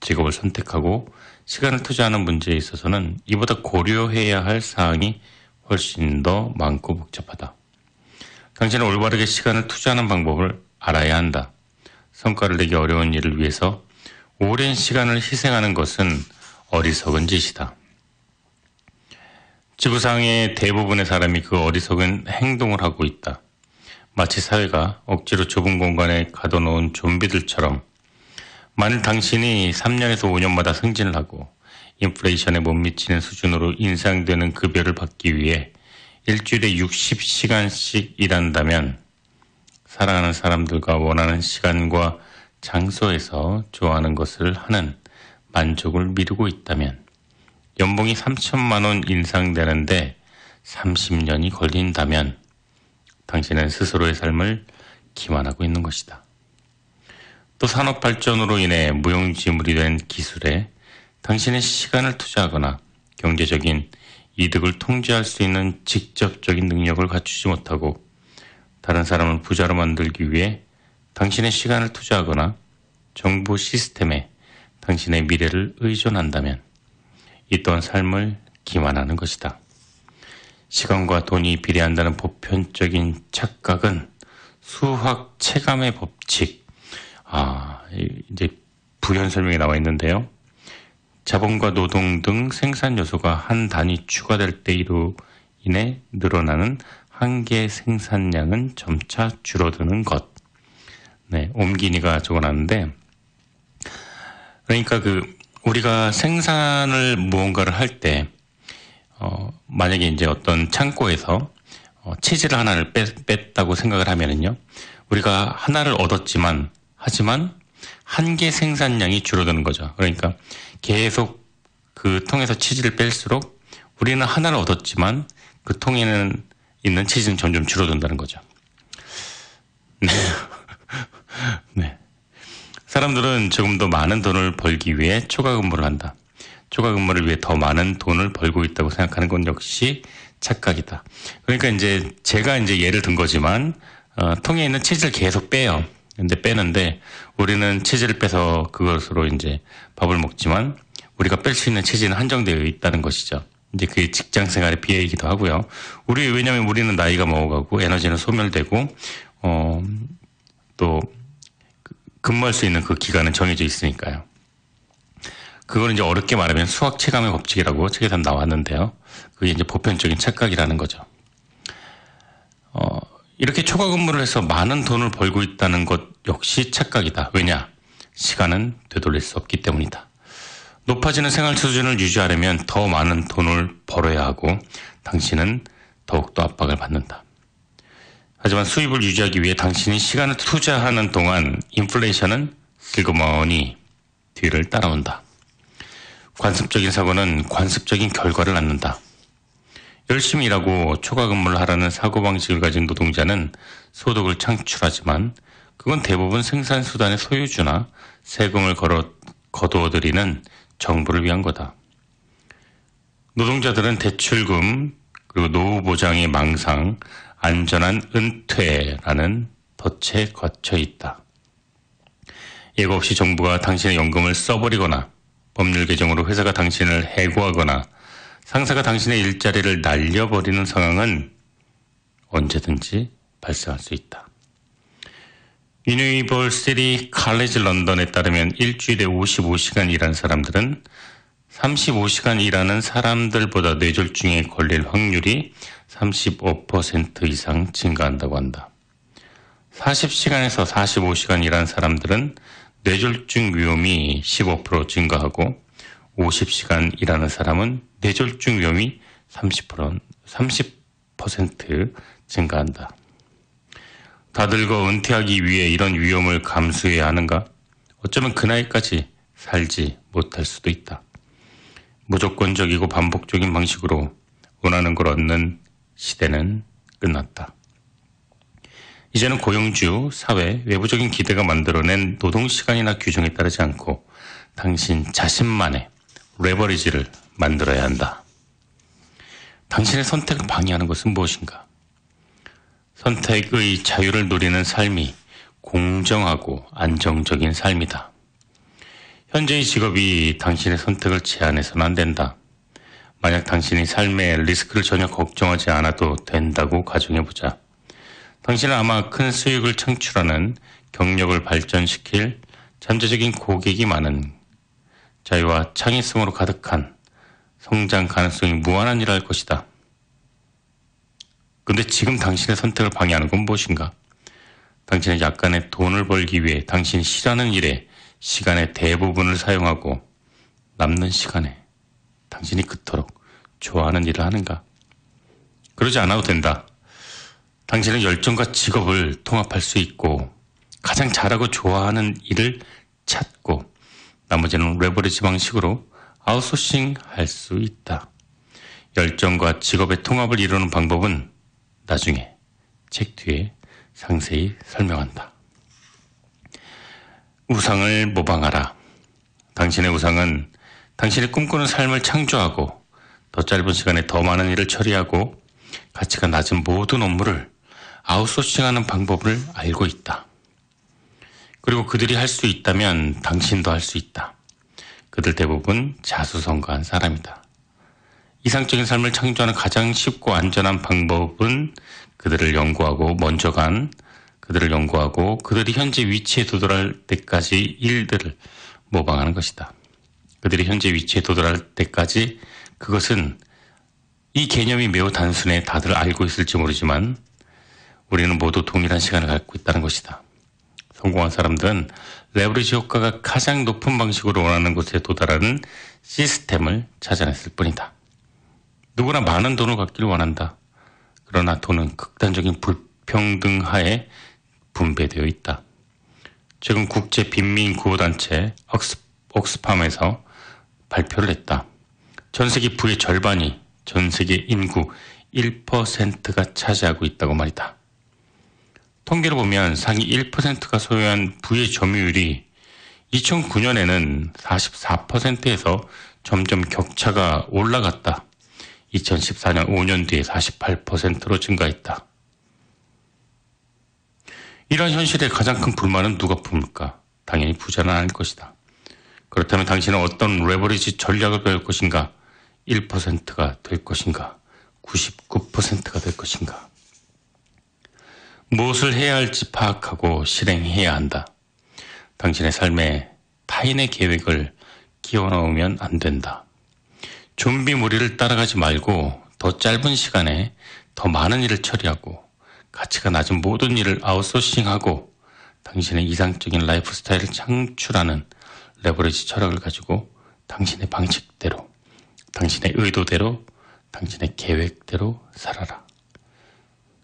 직업을 선택하고 시간을 투자하는 문제에 있어서는 이보다 고려해야 할 사항이 훨씬 더 많고 복잡하다. 당신은 올바르게 시간을 투자하는 방법을 알아야 한다. 성과를 내기 어려운 일을 위해서 오랜 시간을 희생하는 것은 어리석은 짓이다. 지구상의 대부분의 사람이 그 어리석은 행동을 하고 있다. 마치 사회가 억지로 좁은 공간에 가둬놓은 좀비들처럼 만일 당신이 3년에서 5년마다 승진을 하고 인플레이션에 못 미치는 수준으로 인상되는 급여를 받기 위해 일주일에 60시간씩 일한다면 사랑하는 사람들과 원하는 시간과 장소에서 좋아하는 것을 하는 만족을 미루고 있다면 연봉이 3천만 원 인상되는데 30년이 걸린다면 당신은 스스로의 삶을 기만하고 있는 것이다. 또 산업 발전으로 인해 무용지물이 된 기술에 당신의 시간을 투자하거나 경제적인 이득을 통제할 수 있는 직접적인 능력을 갖추지 못하고 다른 사람을 부자로 만들기 위해 당신의 시간을 투자하거나 정보 시스템에 당신의 미래를 의존한다면 이 또한 삶을 기만하는 것이다. 시간과 돈이 비례한다는 보편적인 착각은 수학 체감의 법칙. 이제 부연 설명이 나와 있는데요. 자본과 노동 등 생산 요소가 한 단위 추가될 때로 인해 늘어나는 한계 생산량은 점차 줄어드는 것. 옴기니가 적어놨는데, 그러니까 우리가 생산을 무언가를 할 때, 만약에 이제 어떤 창고에서 치즈를 하나를 뺐다고 생각을 하면은요, 우리가 하나를 얻었지만, 하지만 한계 생산량이 줄어드는 거죠. 그러니까 계속 그 통에서 치즈를 뺄수록 우리는 하나를 얻었지만 그 통에는 있는 치즈는 점점 줄어든다는 거죠. 네. 사람들은 조금 더 많은 돈을 벌기 위해 초과 근무를 한다. 초과 근무를 위해 더 많은 돈을 벌고 있다고 생각하는 건 역시 착각이다. 그러니까 이제 제가 이제 예를 든 거지만 통에 있는 치즈를 계속 빼요. 근데 빼는데 우리는 치즈를 빼서 그것으로 이제 밥을 먹지만 우리가 뺄 수 있는 치즈는 한정되어 있다는 것이죠. 이제 그게 직장 생활의 비애이기도 하고요. 왜냐면 우리는 나이가 먹어가고 에너지는 소멸되고, 또 근무할 수 있는 그 기간은 정해져 있으니까요. 그걸 이제 어렵게 말하면 수학 체감의 법칙이라고 책에서 나왔는데요. 그게 이제 보편적인 착각이라는 거죠. 이렇게 초과 근무를 해서 많은 돈을 벌고 있다는 것 역시 착각이다. 왜냐? 시간은 되돌릴 수 없기 때문이다. 높아지는 생활 수준을 유지하려면 더 많은 돈을 벌어야 하고 당신은 더욱더 압박을 받는다. 하지만 수입을 유지하기 위해 당신이 시간을 투자하는 동안 인플레이션은 슬그머니 뒤를 따라온다. 관습적인 사고는 관습적인 결과를 낳는다. 열심히 일하고 초과 근무를 하라는 사고방식을 가진 노동자는 소득을 창출하지만 그건 대부분 생산수단의 소유주나 세금을 거두어들이는 정부를 위한 거다. 노동자들은 대출금, 그리고 노후 보장의 망상, 안전한 은퇴라는 덫에 갇혀 있다. 예고 없이 정부가 당신의 연금을 써버리거나 법률 개정으로 회사가 당신을 해고하거나 상사가 당신의 일자리를 날려버리는 상황은 언제든지 발생할 수 있다. 유니버시티 칼리지 런던에 따르면 일주일에 55시간 일하는 사람들은 35시간 일하는 사람들보다 뇌졸중에 걸릴 확률이 35% 이상 증가한다고 한다. 40시간에서 45시간 일한 사람들은 뇌졸중 위험이 15% 증가하고 50시간 일하는 사람은 뇌졸중 위험이 30% 증가한다. 다 늙어 은퇴하기 위해 이런 위험을 감수해야 하는가? 어쩌면 그 나이까지 살지 못할 수도 있다. 무조건적이고 반복적인 방식으로 원하는 걸 얻는 시대는 끝났다. 이제는 고용주, 사회, 외부적인 기대가 만들어낸 노동시간이나 규정에 따르지 않고 당신 자신만의 레버리지를 만들어야 한다. 당신의 선택을 방해하는 것은 무엇인가? 선택의 자유를 누리는 삶이 공정하고 안정적인 삶이다. 현재의 직업이 당신의 선택을 제한해서는 안 된다. 만약 당신이 삶의 리스크를 전혀 걱정하지 않아도 된다고 가정해보자. 당신은 아마 큰 수익을 창출하는 경력을 발전시킬 잠재적인 고객이 많은 자유와 창의성으로 가득한 성장 가능성이 무한한 일을 할 것이다. 근데 지금 당신의 선택을 방해하는 건 무엇인가? 당신은 약간의 돈을 벌기 위해 당신이 싫어하는 일에 시간의 대부분을 사용하고 남는 시간에 당신이 그토록 좋아하는 일을 하는가? 그러지 않아도 된다. 당신은 열정과 직업을 통합할 수 있고 가장 잘하고 좋아하는 일을 찾고 나머지는 레버리지 방식으로 아웃소싱 할 수 있다. 열정과 직업의 통합을 이루는 방법은 나중에 책 뒤에 상세히 설명한다. 우상을 모방하라. 당신의 우상은 당신이 꿈꾸는 삶을 창조하고 더 짧은 시간에 더 많은 일을 처리하고 가치가 낮은 모든 업무를 아웃소싱하는 방법을 알고 있다. 그리고 그들이 할 수 있다면 당신도 할 수 있다. 그들 대부분 자수성가한 사람이다. 이상적인 삶을 창조하는 가장 쉽고 안전한 방법은 그들을 연구하고 그들이 현재 위치에 도달할 때까지 일들을 모방하는 것이다. 그들이 현재 위치에 도달할 때까지 그것은 이 개념이 매우 단순해 다들 알고 있을지 모르지만 우리는 모두 동일한 시간을 갖고 있다는 것이다. 성공한 사람들은 레버리지 효과가 가장 높은 방식으로 원하는 곳에 도달하는 시스템을 찾아냈을 뿐이다. 누구나 많은 돈을 갖기를 원한다. 그러나 돈은 극단적인 불평등 하에 분배되어 있다. 최근 국제 빈민구호단체 옥스팜에서 발표를 했다. 전 세계 부의 절반이 전 세계 인구 1%가 차지하고 있다고 말이다. 통계를 보면 상위 1%가 소유한 부의 점유율이 2009년에는 44%에서 점점 격차가 올라갔다. 2014년 5년 뒤에 48%로 증가했다. 이러한 현실의 가장 큰 불만은 누가 품을까? 당연히 부자는 아닐 것이다. 그렇다면 당신은 어떤 레버리지 전략을 배울 것인가? 1%가 될 것인가? 99%가 될 것인가? 무엇을 해야 할지 파악하고 실행해야 한다. 당신의 삶에 타인의 계획을 끼워 넣으면 안 된다. 좀비 무리를 따라가지 말고 더 짧은 시간에 더 많은 일을 처리하고 가치가 낮은 모든 일을 아웃소싱하고 당신의 이상적인 라이프 스타일을 창출하는 레버리지 철학을 가지고 당신의 방식대로, 당신의 의도대로, 당신의 계획대로 살아라.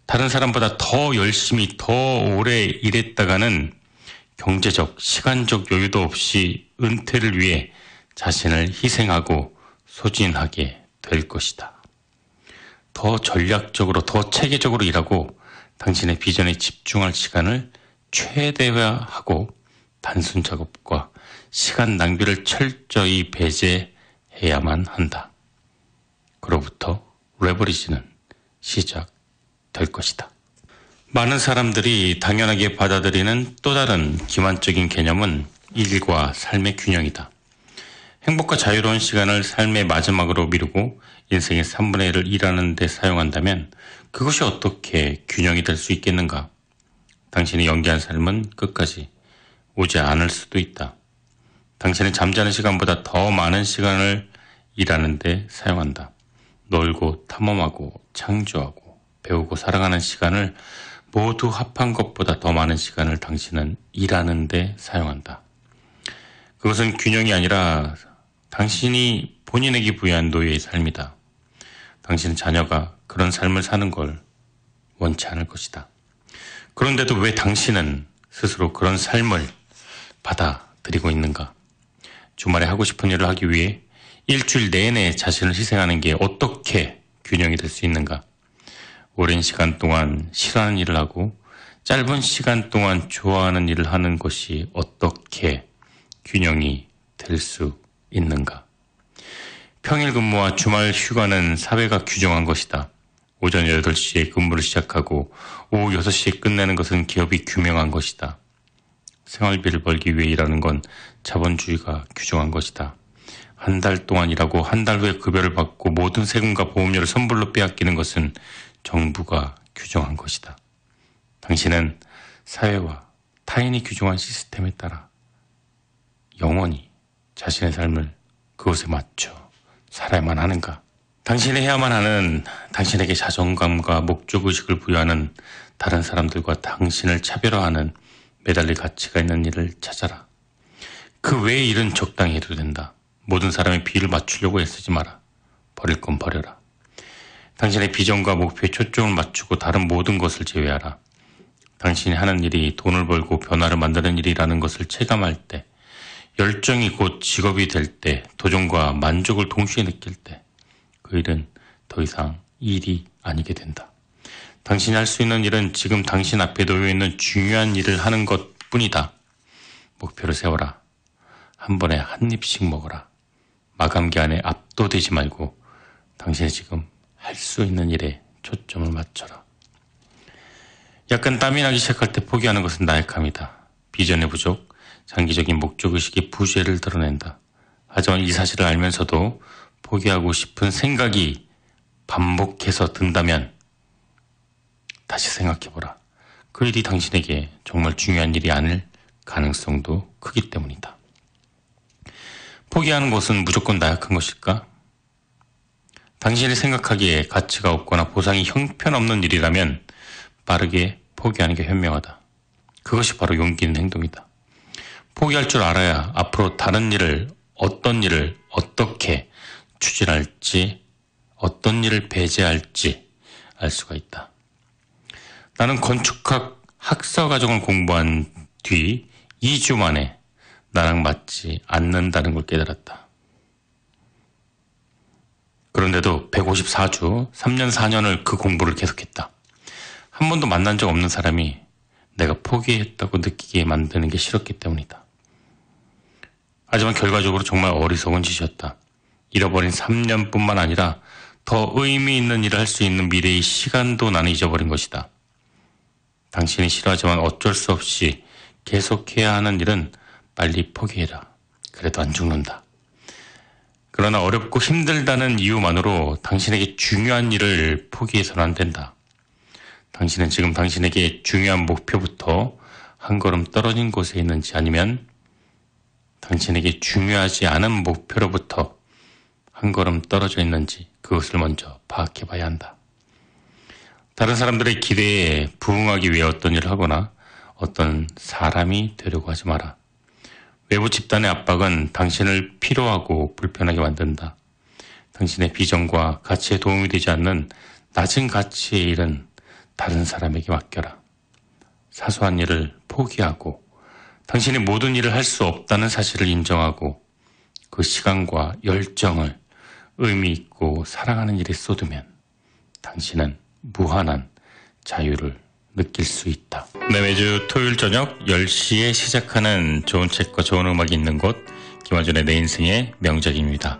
다른 사람보다 더 열심히 더 오래 일했다가는 경제적, 시간적 여유도 없이 은퇴를 위해 자신을 희생하고 소진하게 될 것이다. 더 전략적으로, 더 체계적으로 일하고 당신의 비전에 집중할 시간을 최대화하고 단순 작업과 시간 낭비를 철저히 배제해야만 한다. 그로부터 레버리지는 시작될 것이다. 많은 사람들이 당연하게 받아들이는 또 다른 기만적인 개념은 일과 삶의 균형이다. 행복과 자유로운 시간을 삶의 마지막으로 미루고 인생의 3분의 1을 일하는 데 사용한다면 그것이 어떻게 균형이 될 수 있겠는가? 당신이 연기한 삶은 끝까지 오지 않을 수도 있다. 당신은 잠자는 시간보다 더 많은 시간을 일하는 데 사용한다. 놀고 탐험하고 창조하고 배우고 사랑하는 시간을 모두 합한 것보다 더 많은 시간을 당신은 일하는 데 사용한다. 그것은 균형이 아니라 당신이 본인에게 부여한 노예의 삶이다. 당신은 자녀가 그런 삶을 사는 걸 원치 않을 것이다. 그런데도 왜 당신은 스스로 그런 삶을 받아들이고 있는가? 주말에 하고 싶은 일을 하기 위해 일주일 내내 자신을 희생하는 게 어떻게 균형이 될 수 있는가? 오랜 시간 동안 싫어하는 일을 하고 짧은 시간 동안 좋아하는 일을 하는 것이 어떻게 균형이 될 수 있는가? 평일 근무와 주말 휴가는 사회가 규정한 것이다. 오전 8시에 근무를 시작하고 오후 6시에 끝내는 것은 기업이 규명한 것이다. 생활비를 벌기 위해 일하는 건 자본주의가 규정한 것이다. 한 달 동안 일하고 한 달 후에 급여를 받고 모든 세금과 보험료를 선불로 빼앗기는 것은 정부가 규정한 것이다. 당신은 사회와 타인이 규정한 시스템에 따라 영원히 자신의 삶을 그것에 맞춰 살아야만 하는가? 당신이 해야만 하는 당신에게 자존감과 목적의식을 부여하는 다른 사람들과 당신을 차별화하는 매달릴 가치가 있는 일을 찾아라. 그 외의 일은 적당히 해도 된다. 모든 사람의 비를 맞추려고 애쓰지 마라. 버릴 건 버려라. 당신의 비전과 목표에 초점을 맞추고 다른 모든 것을 제외하라. 당신이 하는 일이 돈을 벌고 변화를 만드는 일이라는 것을 체감할 때, 열정이 곧 직업이 될 때, 도전과 만족을 동시에 느낄 때, 그 일은 더 이상 일이 아니게 된다. 당신이 할 수 있는 일은 지금 당신 앞에 놓여 있는 중요한 일을 하는 것뿐이다. 목표를 세워라. 한 번에 한 입씩 먹어라. 마감기 안에 압도되지 말고 당신이 지금 할 수 있는 일에 초점을 맞춰라. 약간 땀이 나기 시작할 때 포기하는 것은 나약함이다. 비전의 부족, 장기적인 목적의식이 부재를 드러낸다. 하지만 이 사실을 알면서도 포기하고 싶은 생각이 반복해서 든다면 다시 생각해보라. 그 일이 당신에게 정말 중요한 일이 아닐 가능성도 크기 때문이다. 포기하는 것은 무조건 나약한 것일까? 당신이 생각하기에 가치가 없거나 보상이 형편없는 일이라면 빠르게 포기하는 게 현명하다. 그것이 바로 용기 있는 행동이다. 포기할 줄 알아야 앞으로 다른 일을, 어떤 일을 어떻게 추진할지, 어떤 일을 배제할지 알 수가 있다. 나는 건축학 학사 과정을 공부한 뒤 2주 만에 나랑 맞지 않는다는 걸 깨달았다. 그런데도 154주, 3년 4년을 그 공부를 계속했다. 한 번도 만난 적 없는 사람이 내가 포기했다고 느끼게 만드는 게 싫었기 때문이다. 하지만 결과적으로 정말 어리석은 짓이었다. 잃어버린 3년뿐만 아니라 더 의미 있는 일을 할 수 있는 미래의 시간도 나는 잊어버린 것이다. 당신이 싫어하지만 어쩔 수 없이 계속해야 하는 일은 빨리 포기해라. 그래도 안 죽는다. 그러나 어렵고 힘들다는 이유만으로 당신에게 중요한 일을 포기해서는 안 된다. 당신은 지금 당신에게 중요한 목표부터 한 걸음 떨어진 곳에 있는지 아니면 당신에게 중요하지 않은 목표로부터 한 걸음 떨어져 있는지 그것을 먼저 파악해 봐야 한다. 다른 사람들의 기대에 부응하기 위해 어떤 일을 하거나 어떤 사람이 되려고 하지 마라. 외부 집단의 압박은 당신을 피로하고 불편하게 만든다. 당신의 비전과 가치에 도움이 되지 않는 낮은 가치의 일은 다른 사람에게 맡겨라. 사소한 일을 포기하고 당신이 모든 일을 할 수 없다는 사실을 인정하고 그 시간과 열정을 의미 있고 사랑하는 일에 쏟으면 당신은 무한한 자유를 느낄 수 있다. 네, 매주 토요일 저녁 10시에 시작하는 좋은 책과 좋은 음악이 있는 곳, 김어준의 내 인생의 명작입니다.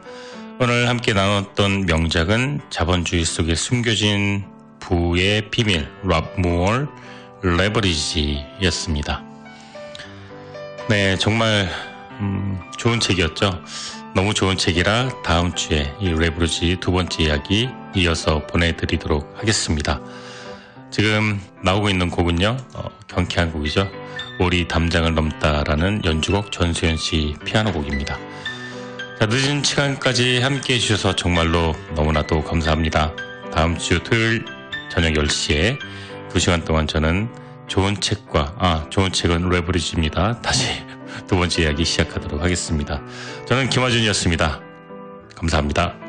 오늘 함께 나눴던 명작은 자본주의 속에 숨겨진 부의 비밀, 랍 무얼 레버리지였습니다. 네, 정말 좋은 책이었죠. 너무 좋은 책이라 다음 주에 이 레버리지 두 번째 이야기 이어서 보내드리도록 하겠습니다. 지금 나오고 있는 곡은요, 경쾌한 곡이죠. 우리 담장을 넘다라는 연주곡 전수연 씨 피아노 곡입니다. 자, 늦은 시간까지 함께 해주셔서 정말로 너무나도 감사합니다. 다음 주 토요일 저녁 10시에 그 2시간 동안 저는 좋은 책은 레버리지입니다. 다시 두 번째 이야기 시작하도록 하겠습니다. 저는 김하준이었습니다. 감사합니다.